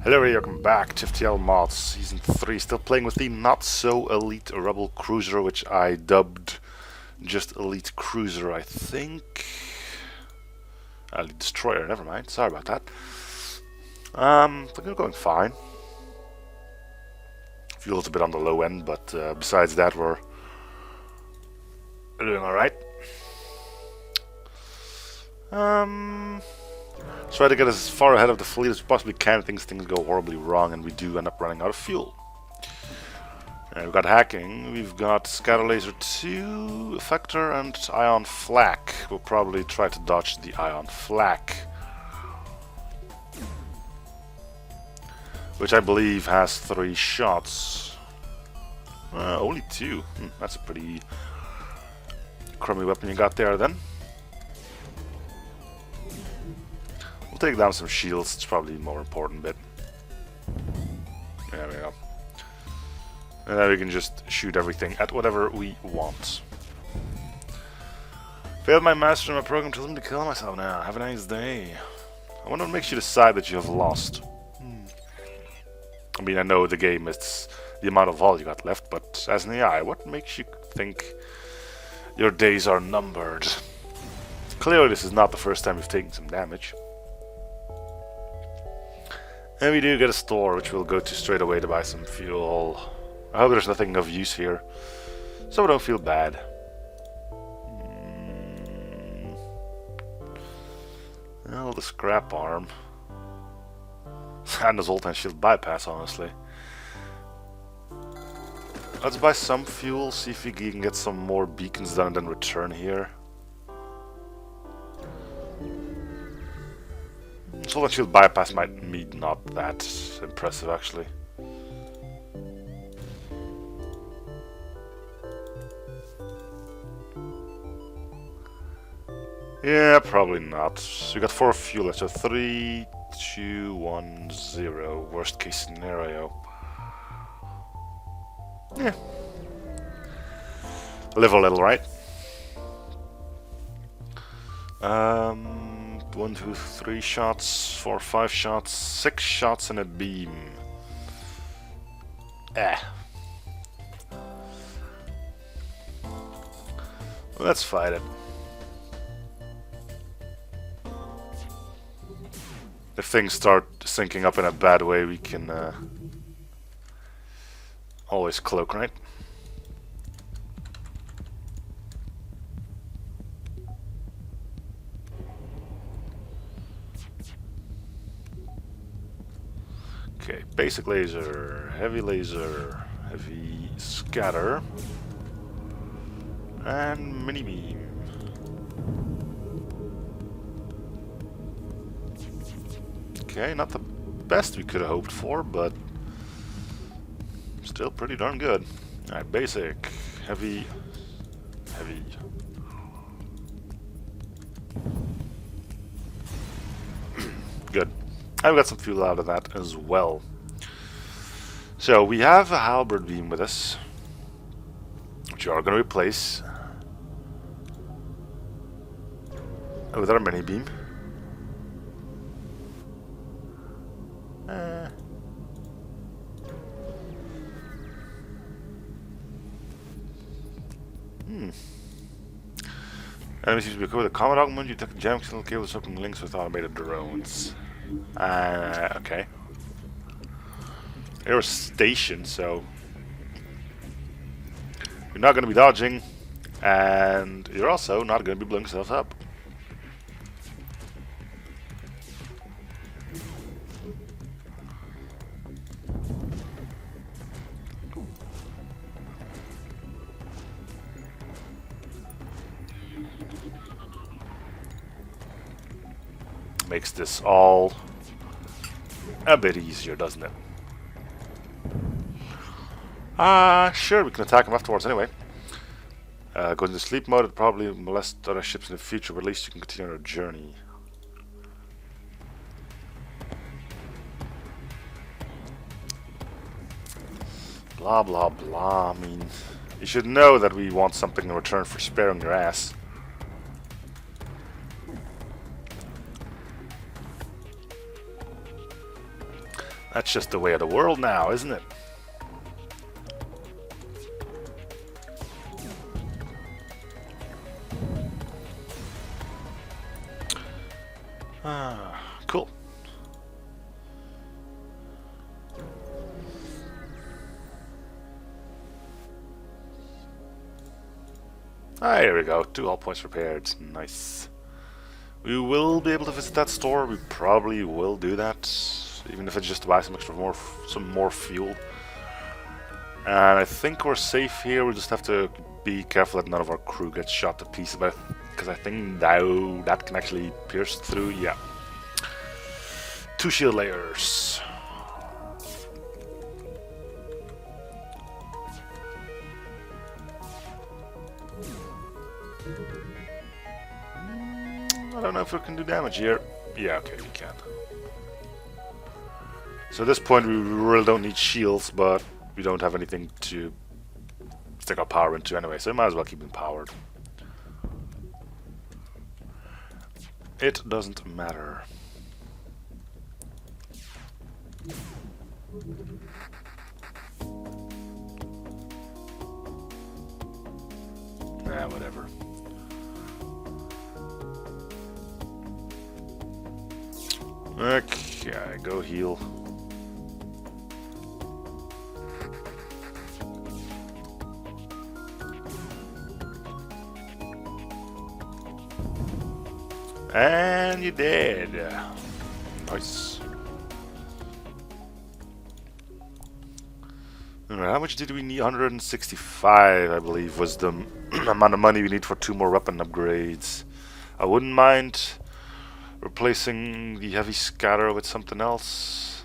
Hello everybody, welcome back to FTL Mods Season 3, still playing with the not-so-elite Rebel Cruiser, which I dubbed just Elite Cruiser, I think. Elite Destroyer, never mind, sorry about that. I think we're going fine. Fuel's a bit on the low end, but besides that we're doing alright. Try to get as far ahead of the fleet as we possibly can. Things go horribly wrong and we do end up running out of fuel. And we've got hacking, we've got scatter laser 2, effector and ion flak. We'll probably try to dodge the ion flak, which I believe has 3 shots. Only 2. That's a pretty crummy weapon you got there then. Take down some shields, it's probably the more important bit. There we go. And then we can just shoot everything at whatever we want. Failed my master in my program, told him to kill myself now. Have a nice day. I wonder what makes you decide that you have lost. I mean, I know the game is the amount of hull you got left, but as an AI, what makes you think your days are numbered? Clearly this is not the first time you've taken some damage. And we do get a store, which we'll go to straight away to buy some fuel. I hope there's nothing of use here, so I don't feel bad. Well, the scrap arm. And the Zoltan shield bypass, honestly. Let's buy some fuel, see if we can get some more beacons done and then return here. Zoltan shield bypass might be not that impressive, actually. Yeah, probably not. So we got 4 fuel, so 3, 2, 1, 0. Worst case scenario. Yeah. Live a little, right? 1, 2, 3 shots, 4, 5 shots, 6 shots and a beam. Let's fight it. If things start syncing up in a bad way, we can always cloak, right? Okay, basic laser, heavy scatter, and mini beam. Okay, not the best we could have hoped for, but still pretty darn good. Alright, basic, heavy. Good. I've got some fuel out of that as well. So we have a halberd beam with us, which we are going to replace with our mini beam. Enemy seems to be equipped with a common augment. You detect jam signal cables opening links with automated drones. Okay. You're a station, so you're not going to be dodging, and you're also not going to be blowing yourself up. Makes this all a bit easier, doesn't it? Sure, we can attack them afterwards anyway. Go into sleep mode, it'll probably molest other ships in the future, but at least you can continue on our journey. Blah blah blah, I mean, you should know that we want something in return for sparing your ass. That's just the way of the world now, isn't it? Cool. Ah, here we go. 2 all points repaired. Nice. We will be able to visit that store. We probably will do that, even if it's just to buy some more fuel. And I think we're safe here. We just have to be careful that none of our crew gets shot to pieces. Because I think now that can actually pierce through. Yeah. 2 shield layers. I don't know if we can do damage here. Yeah, okay, we can. So at this point we really don't need shields, but we don't have anything to stick our power into anyway, so we might as well keep them powered. It doesn't matter. Nah, whatever. Okay, go heal. And you did. Nice. How much did we need? 165, I believe, was the amount of money we need for 2 more weapon upgrades. I wouldn't mind replacing the heavy scatter with something else.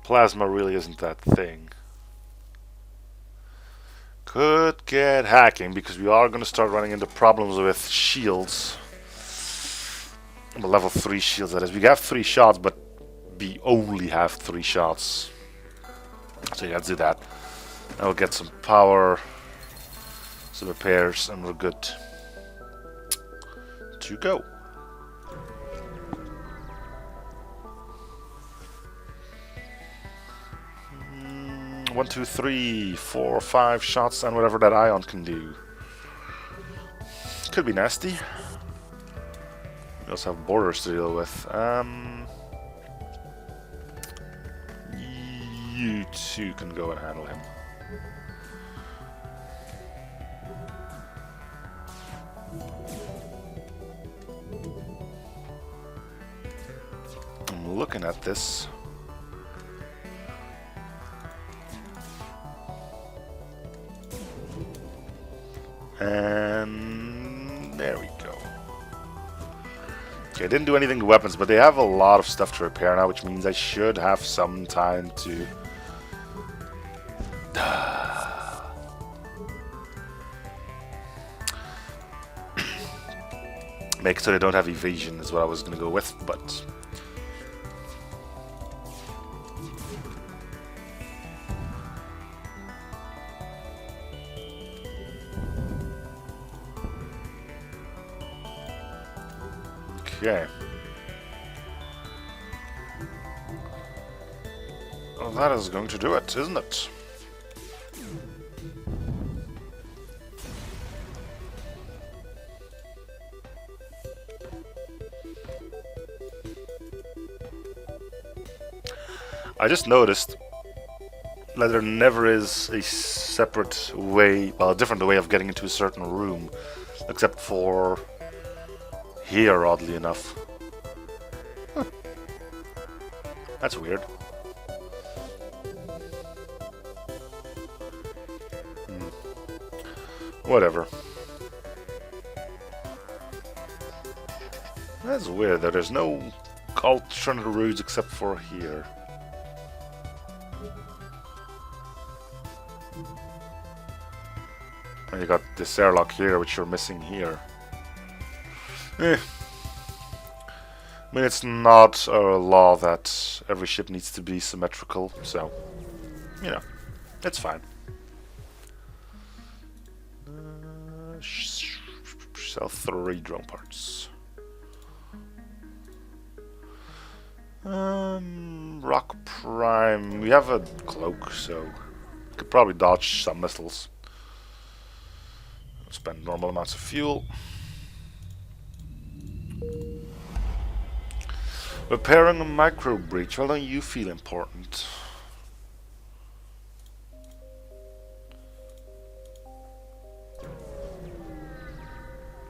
Plasma really isn't that thing. Could get hacking, because we are going to start running into problems with shields. The level 3 shields, that is. We have 3 shots, but we only have 3 shots. So yeah, let's do that. And we'll get some power, some repairs, and we're good to go. One, 2, 3, 4, 5 shots, and whatever that ion can do. Could be nasty. We also have borders to deal with. You 2 can go and handle him. I'm looking at this. And there we go. Okay, I didn't do anything to weapons, but they have a lot of stuff to repair now, which means I should have some time to make so they don't have evasion is what I was going to go with, but okay. Well, that is going to do it, isn't it? I just noticed that there never is a separate way, well, a different way of getting into a certain room, except for here, oddly enough. Huh. That's weird. Whatever. That's weird that there's no alternate routes except for here. And you got this airlock here, which you're missing here. I mean, it's not a law that every ship needs to be symmetrical, so, you know, it's fine. Sell 3 drone parts. Rock Prime. We have a cloak, so could probably dodge some missiles. Spend normal amounts of fuel. Repairing a micro breach. Well, don't you feel important?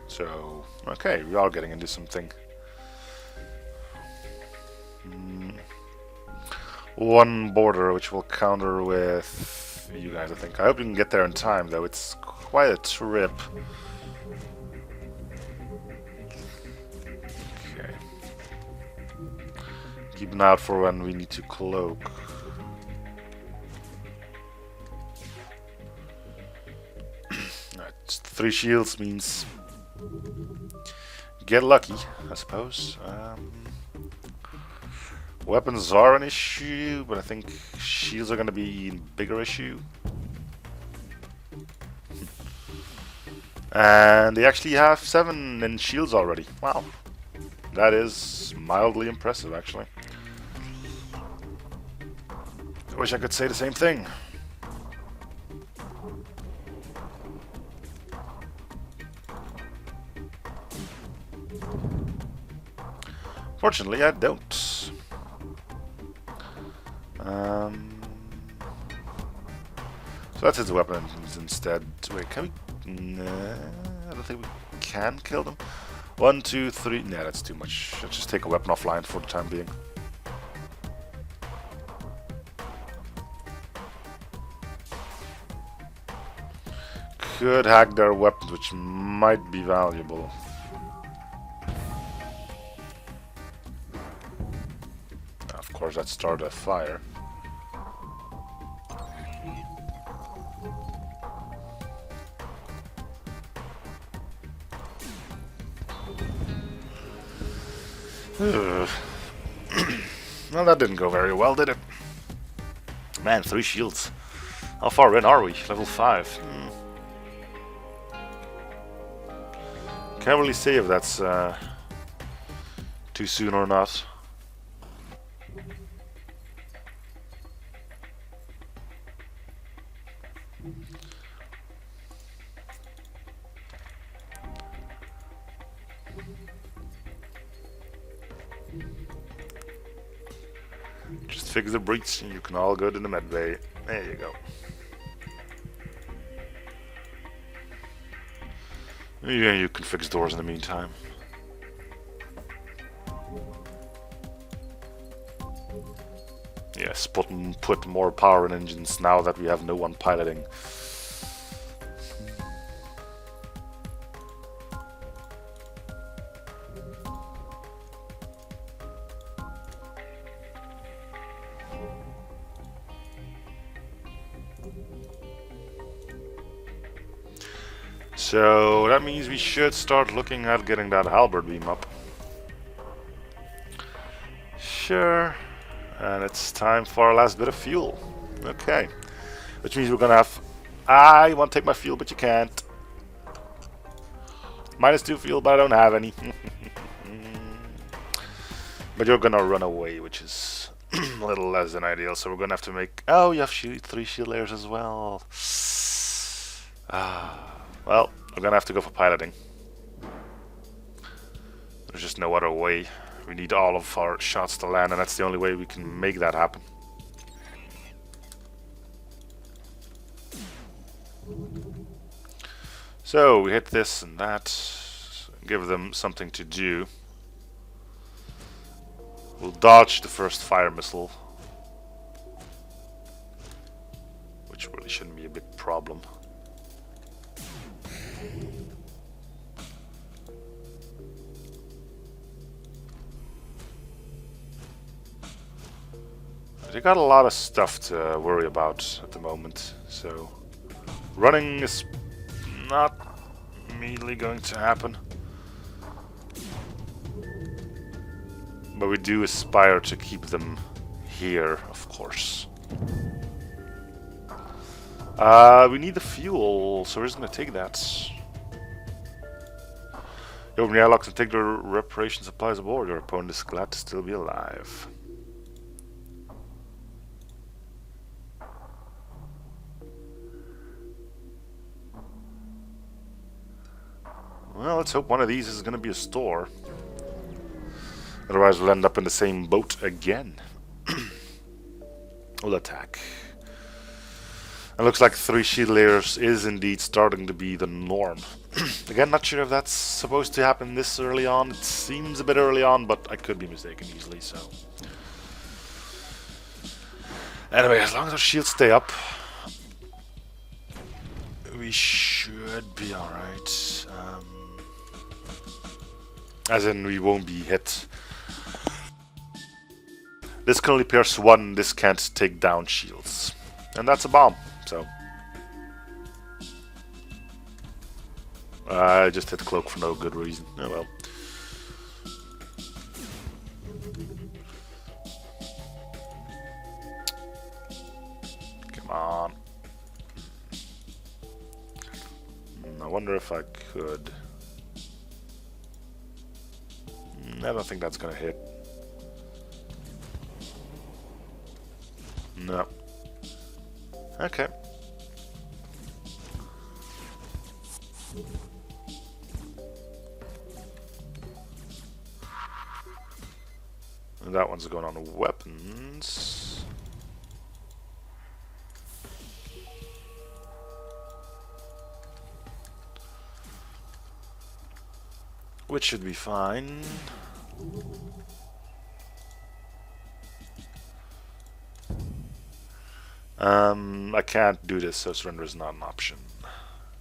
So, okay, we are getting into something. One border, which will counter with you guys, I think. I hope you can get there in time, though. It's quite a trip. Okay. Keep an eye out for when we need to cloak. Right, 3 shields means get lucky, I suppose. Weapons are an issue, but I think shields are going to be a bigger issue. And they actually have 7 in shields already. Wow. That is mildly impressive, actually. I wish I could say the same thing. Fortunately, I don't. So that's his weapon engines instead. Wait, can we? Nah, I don't think we can kill them. 1, 2, 3. Nah, that's too much. Let's just take a weapon offline for the time being. Could hack their weapons, which might be valuable. Of course, that started a fire. Well, that didn't go very well, did it? Man, 3 shields. How far in are we? Level 5. Can't really say if that's too soon or not. Just fix the breach and you can all go to the med bay. There you go. Yeah, you can fix doors in the meantime. Yes, put more power in engines now that we have no one piloting. So that means we should start looking at getting that halberd beam up. Sure. And it's time for our last bit of fuel. Okay. Which means we're gonna have... I want to take my fuel, but you can't. -2 fuel, but I don't have any. But you're gonna run away, which is a little less than ideal. So we're gonna have to make... Oh, you have 3 shield layers as well. Well, we're gonna have to go for piloting. There's just no other way. We need all of our shots to land, and that's the only way we can make that happen. So we hit this and that, give them something to do. We'll dodge the first fire missile, which really shouldn't be a big problem. They got a lot of stuff to worry about at the moment, so running is not immediately going to happen. But we do aspire to keep them here, of course. We need the fuel, so we're just going to take that. You open the airlocks and take the reparation supplies aboard. Your opponent is glad to still be alive. Well, let's hope one of these is going to be a store. Otherwise, we'll end up in the same boat again. We'll attack. It looks like 3 shield layers is indeed starting to be the norm. Again, not sure if that's supposed to happen this early on. It seems a bit early on, but I could be mistaken easily, so... Anyway, as long as our shields stay up, we should be alright. As in, we won't be hit. This can only pierce 1, this can't take down shields. And that's a bomb, so... I just hit cloak for no good reason. Oh well. Come on. I wonder if I could... I don't think that's gonna hit. No. Okay. And that one's going on to weapons. Which should be fine. I can't do this, so surrender is not an option.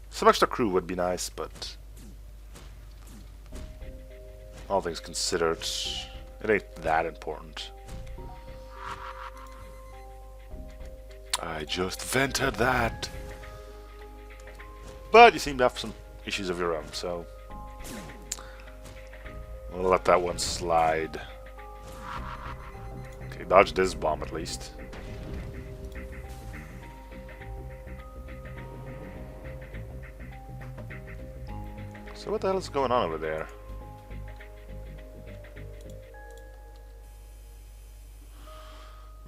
Some extra crew would be nice, but all things considered, it ain't that important. I just vented that. But you seem to have some issues of your own, so we'll let that one slide. Okay, dodge this bomb at least. So what the hell is going on over there?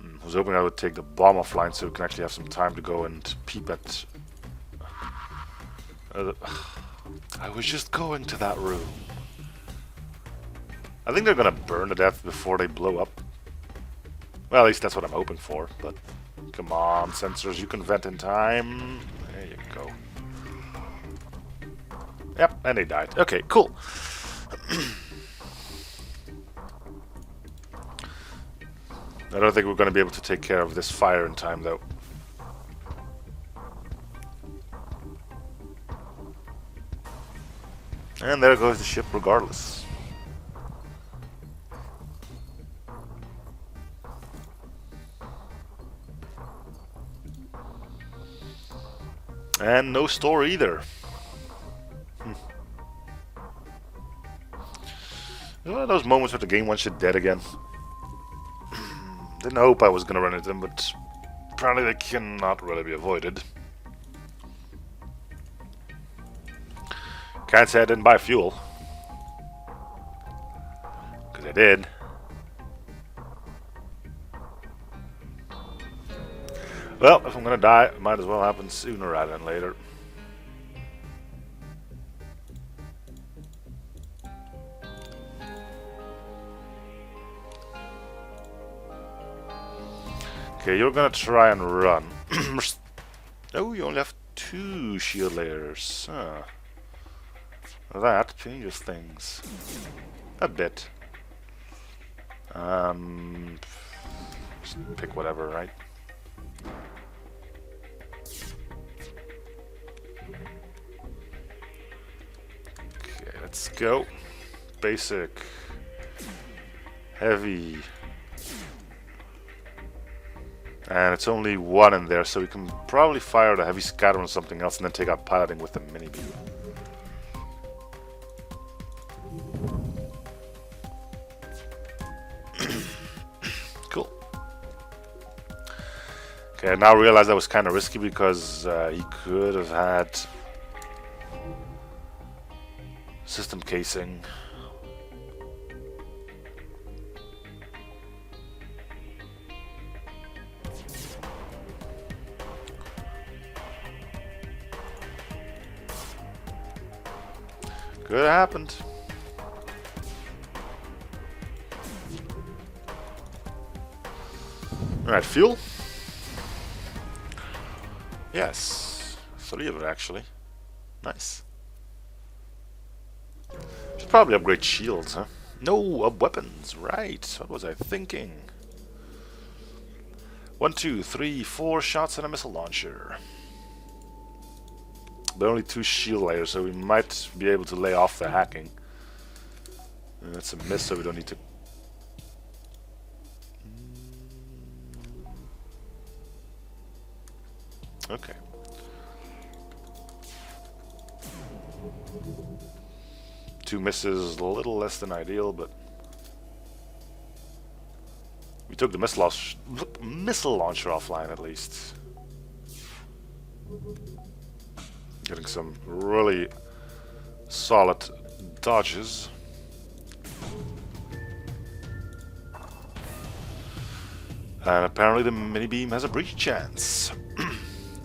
I was hoping I would take the bomb offline so we can actually have some time to go and peep at... I was just going to that room. I think they're gonna burn to death before they blow up. Well, at least that's what I'm hoping for, but... Come on, sensors, you can vent in time. There you go. Yep, and they died. Okay, cool. I don't think we're going to be able to take care of this fire in time, though. And there goes the ship regardless. And no store either. One of those moments where the game wants you dead again. Didn't hope I was gonna run into them, but apparently they cannot really be avoided. Can't say I didn't buy fuel. Because I did. Well, if I'm gonna die, it might as well happen sooner rather than later. Okay, you're gonna try and run. Oh, you only have 2 shield layers. Huh. That changes things. A bit. Just pick whatever, right? Okay, let's go. Basic. Heavy. And it's only 1 in there, so we can probably fire the heavy scatter on something else and then take out piloting with the mini beam. Cool. Okay, I now realize that was kind of risky because he could have had system casing. Could have happened. Alright, fuel. Yes. 3 of it actually. Nice. Should probably upgrade shields, huh? No, weapons. Right. What was I thinking? 1, 2, 3, 4 shots and a missile launcher. But only 2 shield layers, so we might be able to lay off the hacking. And that's a miss, so we don't need to. Okay. Two misses, a little less than ideal, but we took the missile launcher offline at least. Getting some really solid dodges. And apparently the mini beam has a breach chance.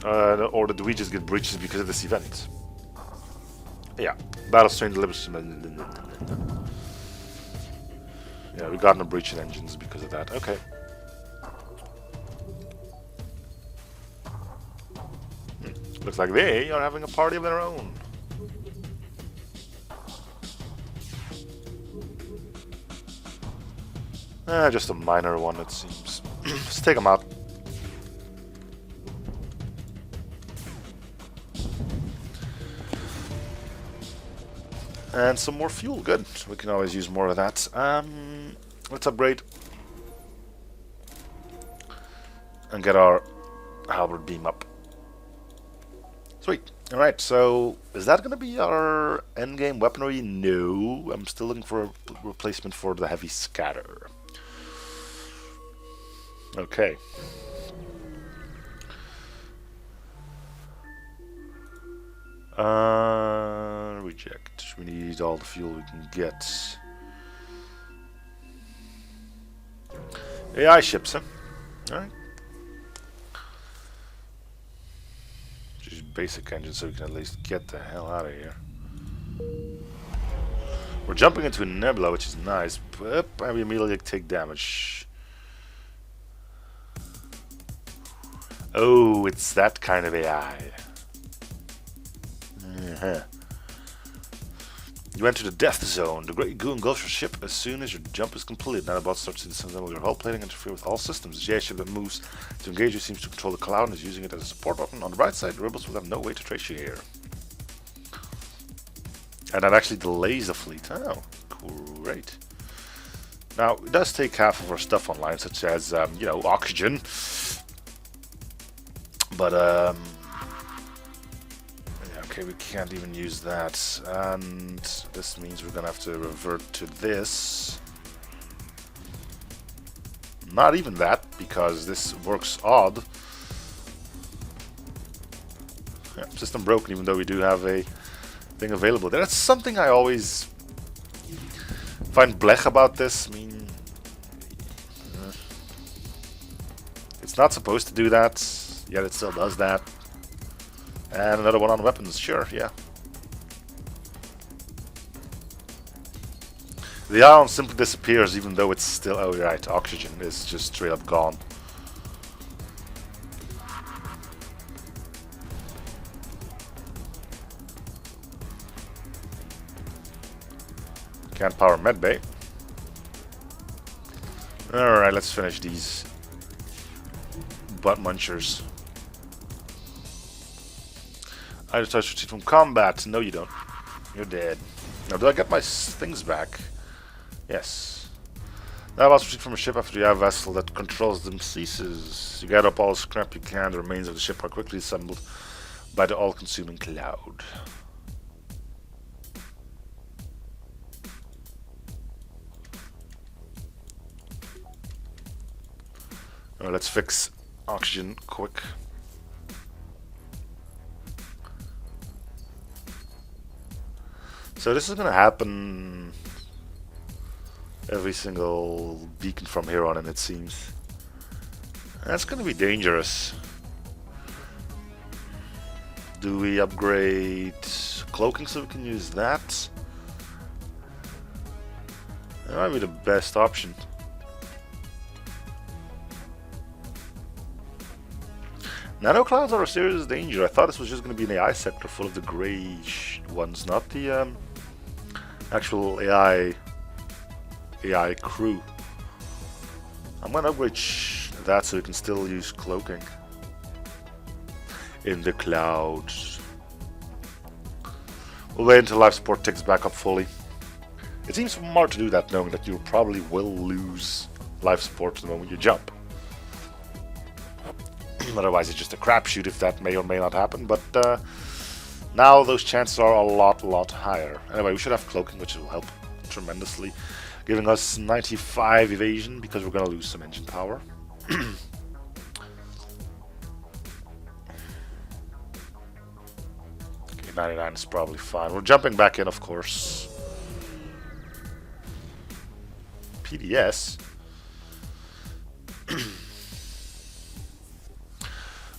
Or did we just get breaches because of this event? Yeah, battle strain delivers. Yeah, we got no breach in engines because of that. Okay. Looks like they are having a party of their own. Just a minor one, it seems. Let's take them out. And some more fuel, good. We can always use more of that. Let's upgrade. And get our halberd beam up. Sweet. Alright, so is that going to be our endgame weaponry? No. I'm still looking for a replacement for the heavy scatter. Okay. Reject. We need all the fuel we can get. AI ships, huh? Alright. Just basic engine so we can at least get the hell out of here. We're jumping into a nebula, which is nice, but we immediately take damage. Oh, it's that kind of AI. You enter the death zone. The Great Goo engulfs your ship as soon as your jump is completed. Now the bot starts to disassemble your hull plating and interfere with all systems. The GI ship that moves to engage you seems to control the cloud and is using it as a support weapon. On the right side, the rebels will have no way to trace you here. And that actually delays the fleet. Oh, great. Now, it does take half of our stuff online, such as, you know, oxygen. But, okay, we can't even use that, and this means we're gonna have to revert to this. Not even that, because this works odd. Yeah, system broken, even though we do have a thing available. That's something I always find blech about this. I mean, it's not supposed to do that, yet it still does that. And another one on weapons, sure, yeah. The ion simply disappears even though it's still, oh right, oxygen is just straight up gone. Can't power medbay. Alright, let's finish these butt munchers. I just touched from combat. No, you don't. You're dead. Now, do I get my things back? Yes. Now, I was retreat from a ship after you have a vessel that controls them ceases. You gather up all the scrap you can. The remains of the ship are quickly assembled by the all-consuming cloud. Now, let's fix oxygen quick. So this is gonna happen every single beacon from here on in, it seems. That's gonna be dangerous. Do we upgrade cloaking so we can use that? That might be the best option. Nano clouds are a serious danger. I thought this was just going to be an AI sector full of the greyish ones, not the actual AI crew. I'm going to upgrade that so we can still use cloaking in the clouds. We'll wait until life support ticks back up fully. It seems smart to do that, knowing that you probably will lose life support the moment you jump. Otherwise, it's just a crapshoot if that may or may not happen. But now those chances are a lot higher. Anyway, we should have cloaking, which will help tremendously, giving us 95 evasion because we're going to lose some engine power. Okay, 99 is probably fine. We're jumping back in, of course. PDS.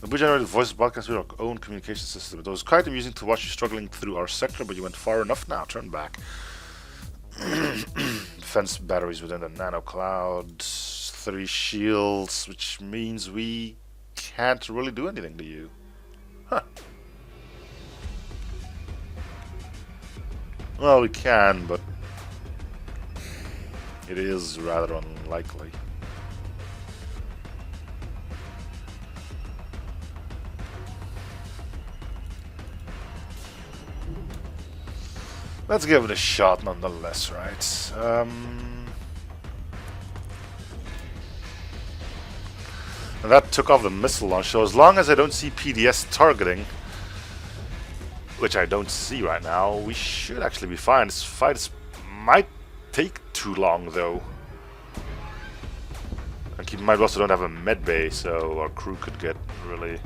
We generated voice broadcasts with our own communication system. It was quite amusing to watch you struggling through our sector, but you went far enough now. Turn back. Defense batteries within the nano cloud. 3 shields, which means we can't really do anything to you. Huh. Well, we can, but it is rather unlikely. Let's give it a shot nonetheless, right? And that took off the missile launch, so as long as I don't see PDS targeting, which I don't see right now, we should actually be fine. This fight might take too long, though. And keep in mind we also don't have a med bay, so our crew could get really...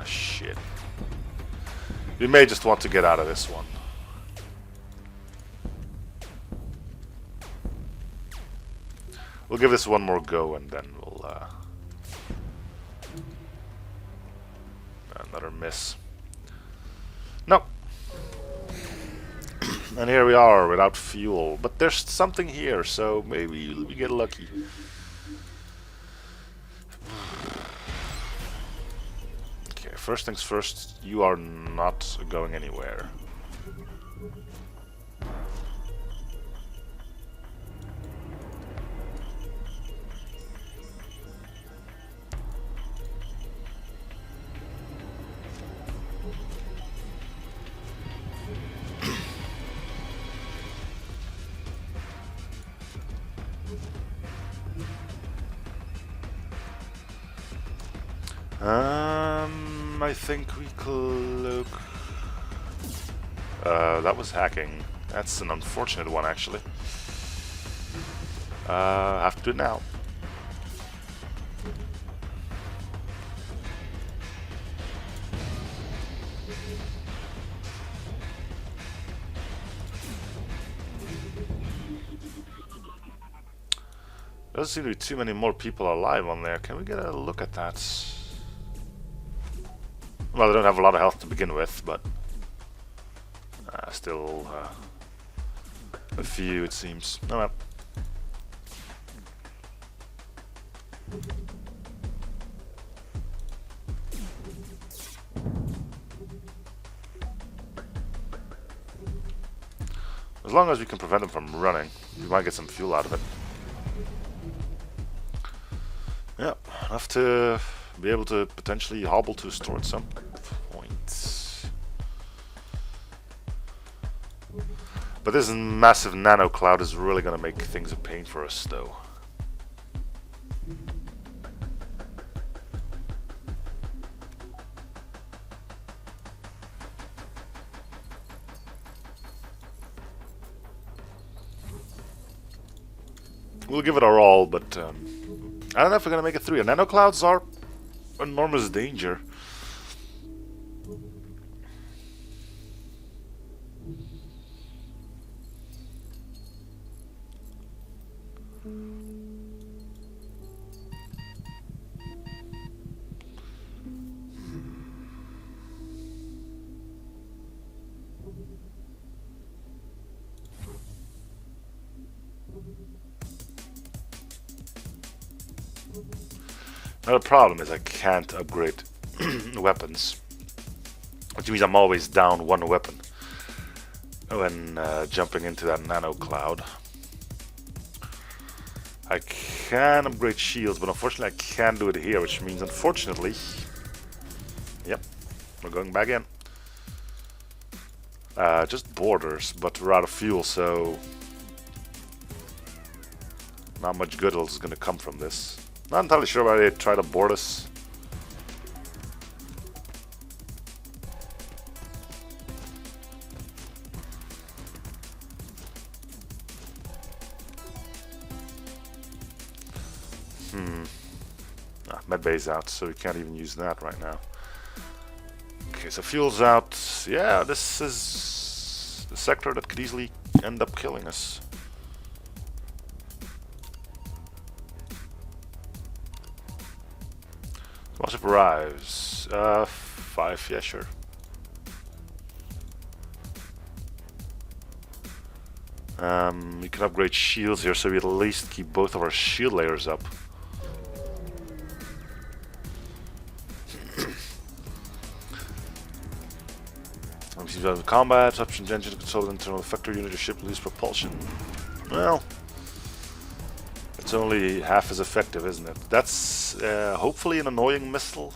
shit. We may just want to get out of this one. We'll give this one more go and then we'll... another miss. No. And here we are without fuel. But there's something here, so maybe we get lucky. Okay, first things first, you are not going anywhere. I think we cloak. That was hacking. That's an unfortunate one, actually. Have to do it now. Doesn't seem to be too many more people alive on there. Can we get a look at that? Well, they don't have a lot of health to begin with, but still a few, it seems. Oh well. As long as we can prevent them from running, we might get some fuel out of it. Yeah, enough to be able to potentially hobble to a store at some point. But this massive nano cloud is really going to make things a pain for us, though. We'll give it our all, but I don't know if we're going to make it through. And nano clouds are enormous danger. Now the problem is I can't upgrade weapons, which means I'm always down one weapon when jumping into that nano cloud. I can upgrade shields, but unfortunately I can't do it here, which means unfortunately, yep, we're going back in. Just borders, but we're out of fuel, so not much good is going to come from this. Not entirely sure why they try to board us. Medbay's out, so we can't even use that right now. Okay, so fuel's out. Yeah, this is the sector that could easily end up killing us. Spaceship arrives. 5, yeah, sure. We can upgrade shields here, so we at least keep both of our shield layers up. Combat, options engine to control the internal effector unit or ship lose propulsion. Well, it's only half as effective, isn't it? That's hopefully an annoying missile.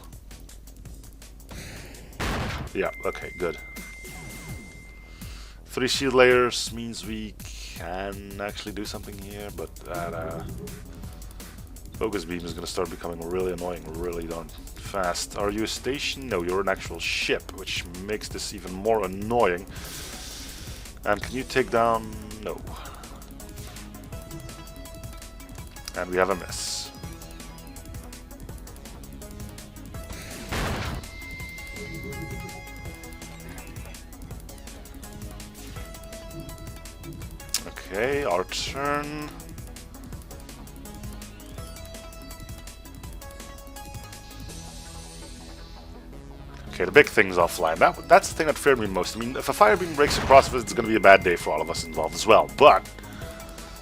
Yeah, okay, good. 3 shield layers means we can actually do something here, but that focus beam is going to start becoming really annoying really darn fast. Are you a station? No, you're an actual ship, which makes this even more annoying. And can you take down? No. And we have a miss. Okay, our turn. Okay, the big thing's offline. That's the thing that feared me most. I mean, if a fire beam breaks across of us, it's going to be a bad day for all of us involved as well. But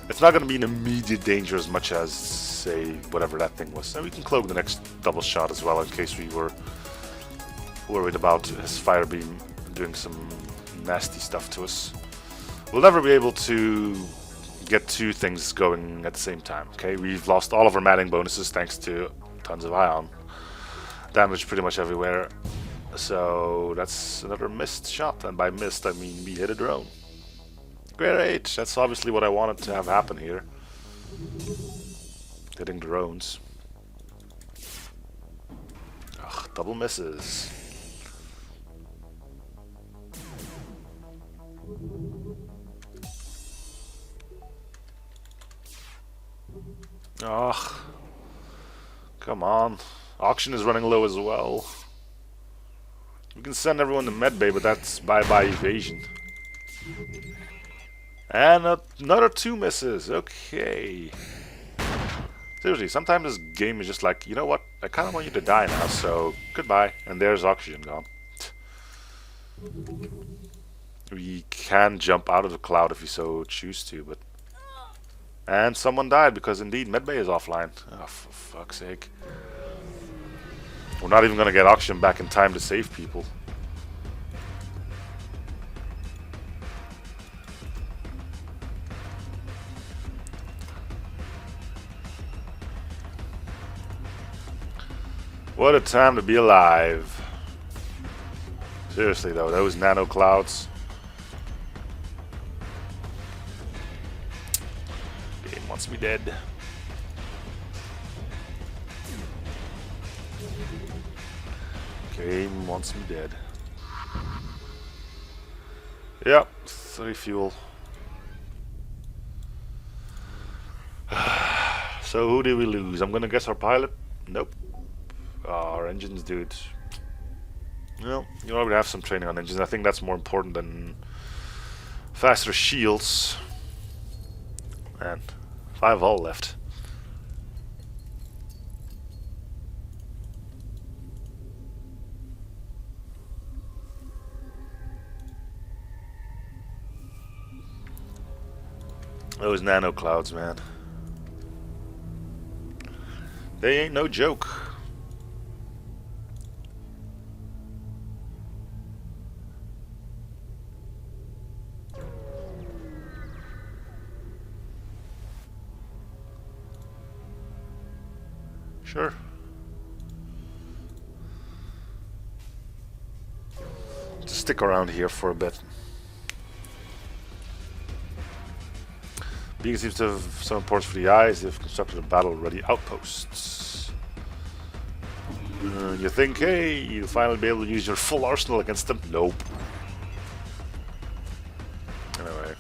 it's not going to be an immediate danger as much as, say, whatever that thing was. And we can cloak the next double shot as well in case we were worried about his fire beam doing some nasty stuff to us. We'll never be able to get 2 things going at the same time. Okay, we've lost all of our matting bonuses thanks to tons of ion damage pretty much everywhere. So that's another missed shot, and by missed I mean we hit a drone. Great, that's obviously what I wanted to have happen here. Hitting drones. Ugh, double misses. Ugh. Come on. Auction is running low as well. We can send everyone to medbay, but that's bye-bye evasion. And another 2 misses. Okay. Seriously, sometimes this game is just like, you know what? I kind of want you to die now, so goodbye. And there's oxygen gone. We can jump out of the cloud if we so choose to, but... And someone died because indeed medbay is offline. Oh, for fuck's sake. We're not even going to get oxygen back in time to save people. What a time to be alive. Seriously though, those nano clouds. Game wants me dead. Game wants me dead. Yep, 3 fuel. So who did we lose? I'm gonna guess our pilot? Nope. Our engines, dude. Well, you already have some training on engines. I think that's more important than faster shields. And 5 hull left. Those nano clouds, man. They ain't no joke. Sure. Just stick around here for a bit. Beacon seems to have some importance for the eyes. They've constructed a battle-ready outposts. You think, hey, you'll finally be able to use your full arsenal against them? Nope. Anyway.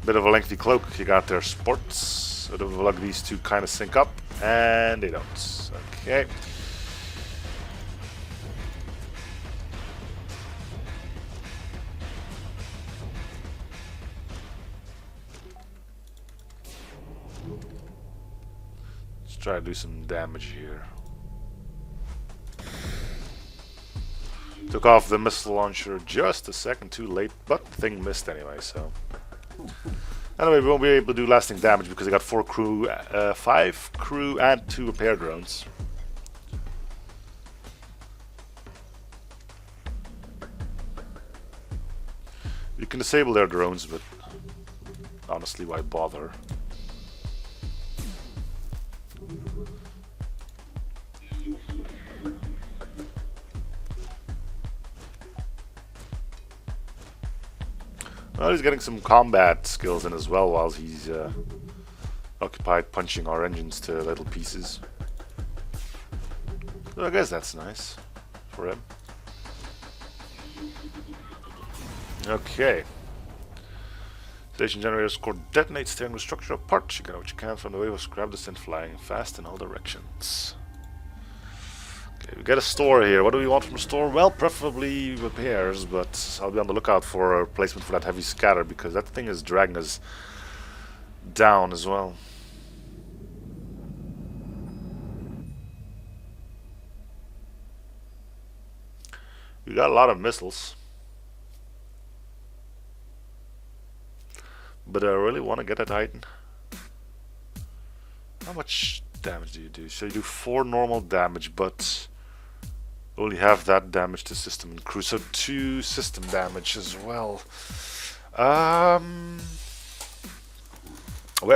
Bit of a lengthy cloak you got there, sports. Bit of a luck these two kind of sync up, and they don't. Okay. Let's try to do some damage here. Took off the missile launcher just a second too late, but the thing missed anyway, so. Anyway, we won't be able to do lasting damage because I got 5 crew and 2 repair drones. You can disable their drones, but honestly, why bother? Well, he's getting some combat skills in as well while he's occupied punching our engines to little pieces. So I guess that's nice for him. Okay. Station generators core detonates, tearing the structure apart. You get what you can from the wave of scrap descent flying fast in all directions. Okay, we got a store here. What do we want from a store? Well, preferably repairs, but I'll be on the lookout for a replacement for that heavy scatter because that thing is dragging us down as well. We got a lot of missiles. But I really want to get a Titan. How much damage do you do? So you do 4 normal damage, but only have that damage to system and crew. So 2 system damage as well. Where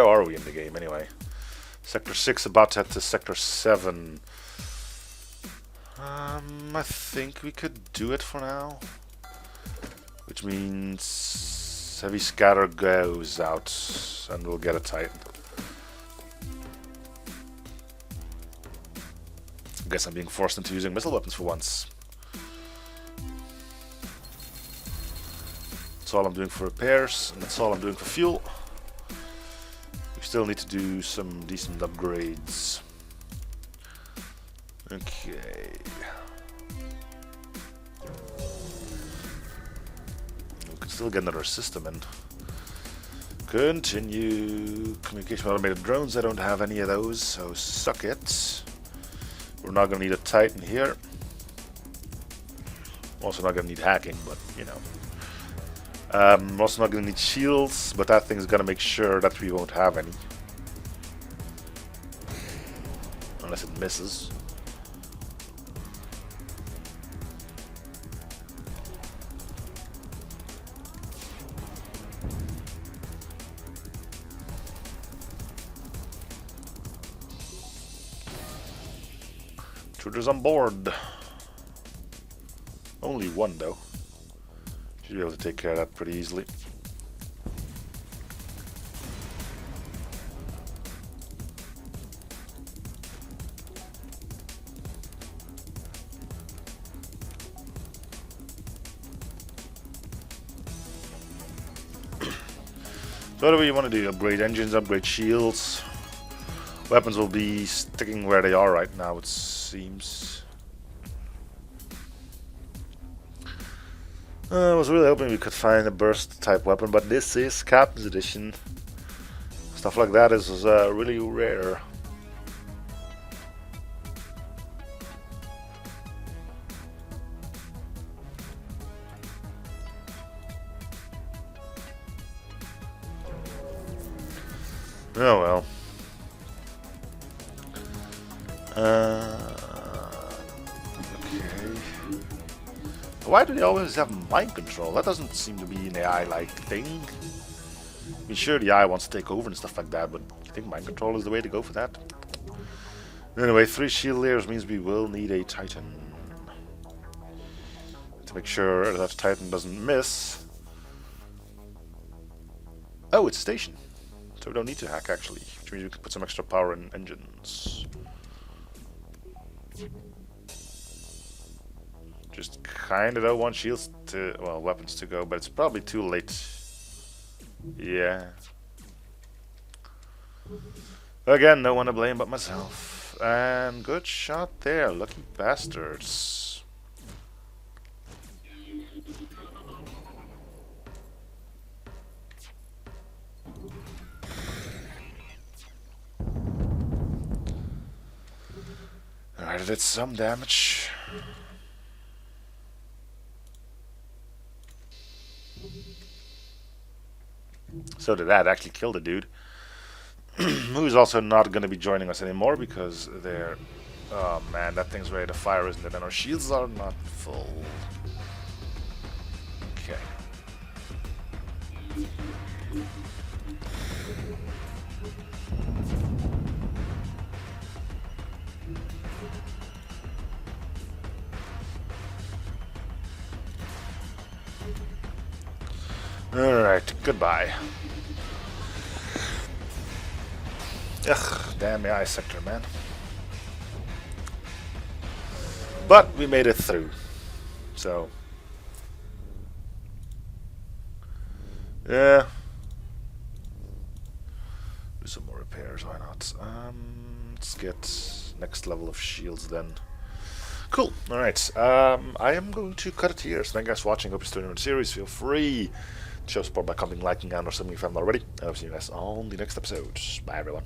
are we in the game anyway? Sector 6 about to head to Sector 7. I think we could do it for now. Which means heavy scatter goes out and we'll get a Titan. I guess I'm being forced into using missile weapons for once. That's all I'm doing for repairs, and that's all I'm doing for fuel. We still need to do some decent upgrades. Okay. We can still get another system in. Continue. Communication with automated drones. I don't have any of those, so suck it. We're not going to need a Titan here. Also not going to need hacking, but you know. I'm also not going to need shields, but that thing's going to make sure that we won't have any. Unless it misses. Intruders on board. Only one though. Should be able to take care of that pretty easily. So what do we want to do? Upgrade engines, upgrade shields. Weapons will be sticking where they are right now, it seems. I was really hoping we could find a burst type weapon, but this is Captain's Edition. Stuff like that is really rare. Oh well. why do they always have mind control? That doesn't seem to be an AI-like thing. I mean, sure, the AI wants to take over and stuff like that, but you think mind control is the way to go for that? Anyway, 3 shield layers means we will need a Titan. To make sure that Titan doesn't miss. Oh, it's a station. So we don't need to hack, actually. Which means we can put some extra power in engines. Just kinda don't want shields to, well, weapons to go, but it's probably too late. Yeah. Again, no one to blame but myself. And good shot there, lucky bastards. Alright, I did some damage. So did that, actually killed a dude. Who's also not going to be joining us anymore because they're... Oh man, that thing's ready to fire, isn't it? And our shields are not full. Okay. Alright, goodbye. Ugh, damn the eye sector, man. But we made it through. So. Yeah. Do some more repairs, why not? Let's get next level of shields then. Cool. Alright. I am going to cut it here. So thank you guys for watching. Hope you're still enjoying the series. Feel free to show support by commenting, liking, and or something if you haven't already. I'll see you guys on the next episode. Bye everyone.